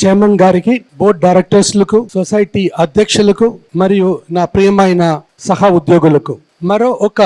Chairman గారికి, board డైరెక్టర్స్లకు, society అధ్యక్షులకు మరియు నా ప్రియమైన సహా ఉద్యోగులకు మరో ఒక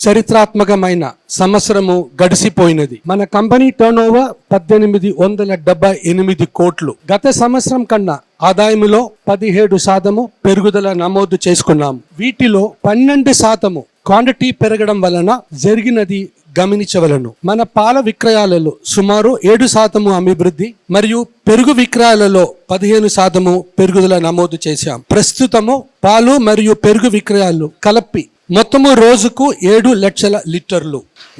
చరిత్రాత్మకమైన సంవత్సరము గడిసిపోయినది. మన కంపెనీ టర్న్ ఓవర్ 1878 కోట్లు. గత సంవత్సరం కన్నా ఆదాయములో 17% పెరుగుదల నమోదు చేసుకున్నాం. వీటిలో 12% క్వాంటిటీ పెరగడం వలన జరిగినది గమనించవలను. మన పాల విక్రయాలలో సుమారు 7% అభివృద్ధి మరియు పెరుగు విక్రయాలలో 15% పెరుగుదల నమోదు చేశాం. ప్రస్తుతము పాలు మరియు పెరుగు విక్రయాలు కలిపి మొత్తము రోజుకు 7 లక్షల లీటర్లు.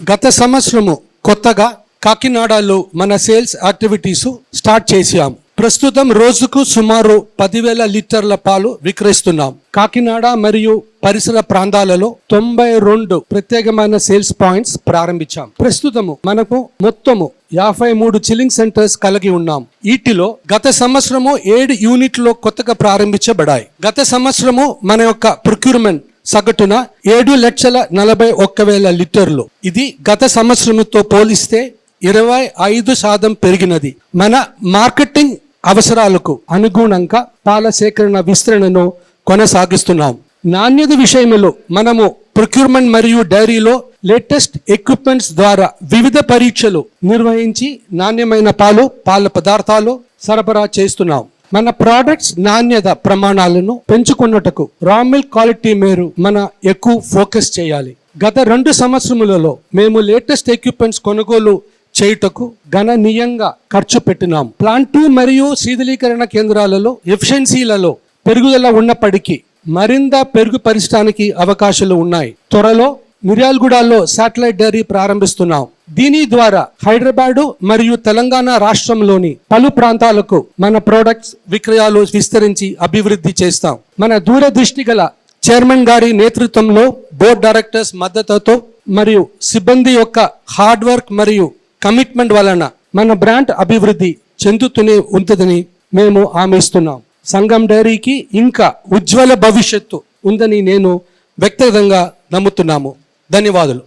గత సంవత్సరము కొత్తగా కాకినాడలో మన సేల్స్ యాక్టివిటీస్ స్టార్ట్ చేశాం. ప్రస్తుతం రోజుకు సుమారు 10,000 లీటర్ల పాలు విక్రయిస్తున్నాం. కాకినాడ మరియు పరిసర ప్రాంతాలలో 92 ప్రత్యేకమైన సేల్స్ పాయింట్స్ ప్రారంభించాం. ప్రస్తుతము మనకు మొత్తము 53 చిల్లింగ్ సెంటర్స్ కలిగి ఉన్నాం. వీటిలో గత సంవత్సరము 7 యూనిట్లు కొత్తగా ప్రారంభించబడాయి. గత సంవత్సరము మన యొక్క ప్రొక్యూర్మెంట్ సగటున 7,41,000 లీటర్లు. ఇది గత సంవత్సరంతో పోలిస్తే 25% పెరిగినది. మన మార్కెటింగ్ అవసరాలకు అనుగుణంగా పాల సేకరణ విస్తరణను కొనసాగిస్తున్నాం. నాణ్యత విషయంలో మనము ప్రొక్యూర్మెంట్ మరియు డైరీలో లేటెస్ట్ ఎక్విప్మెంట్స్ ద్వారా వివిధ పరీక్షలు నిర్వహించి నాణ్యమైన పాల పదార్థాలు సరఫరా చేస్తున్నాం. మన ప్రోడక్ట్స్ నాణ్యత ప్రమాణాలను పెంచుకున్నట్టుకు రా మిల్క్ క్వాలిటీ మేరు మన ఎక్కువ ఫోకస్ చేయాలి. గత 2 సంవత్సరములలో మేము లేటెస్ట్ ఎక్విప్మెంట్స్ కొనుగోలు చేయుటకు గణనీయంగా ఖర్చు పెట్టినాం. ప్లాంట్ 2 మరియు శీతలీకరణ కేంద్రాలలో ఎఫిషియన్సీలలో పెరుగుదల ఉన్నప్పటికీ మరింత పెరుగుపరచడానికి అవకాశాలు ఉన్నాయి. త్వరలో మిర్యాలగూడలో శాటిలైట్ డైరీ ప్రారంభిస్తున్నాం. దీని ద్వారా హైదరాబాదు మరియు తెలంగాణ రాష్ట్రంలోని పలు ప్రాంతాలకు మన ప్రొడక్ట్స్ విక్రయాలు విస్తరించి అభివృద్ధి చేస్తాం. మన దూరదృష్టి గల చైర్మన్ గారి నేతృత్వంలో బోర్డ్ డైరెక్టర్స్ మద్దతుతో మరియు సిబ్బంది యొక్క హార్డ్ వర్క్ మరియు కమిట్మెంట్ వలన మన బ్రాండ్ అభివృద్ధి చెందుతూనే ఉంటుందని మేము హామీస్తున్నాం. సంగం డైరీకి ఇంకా ఉజ్వల భవిష్యత్తు ఉందని నేను వ్యక్తిగతంగా నమ్ముతున్నాము. ధన్యవాదాలు.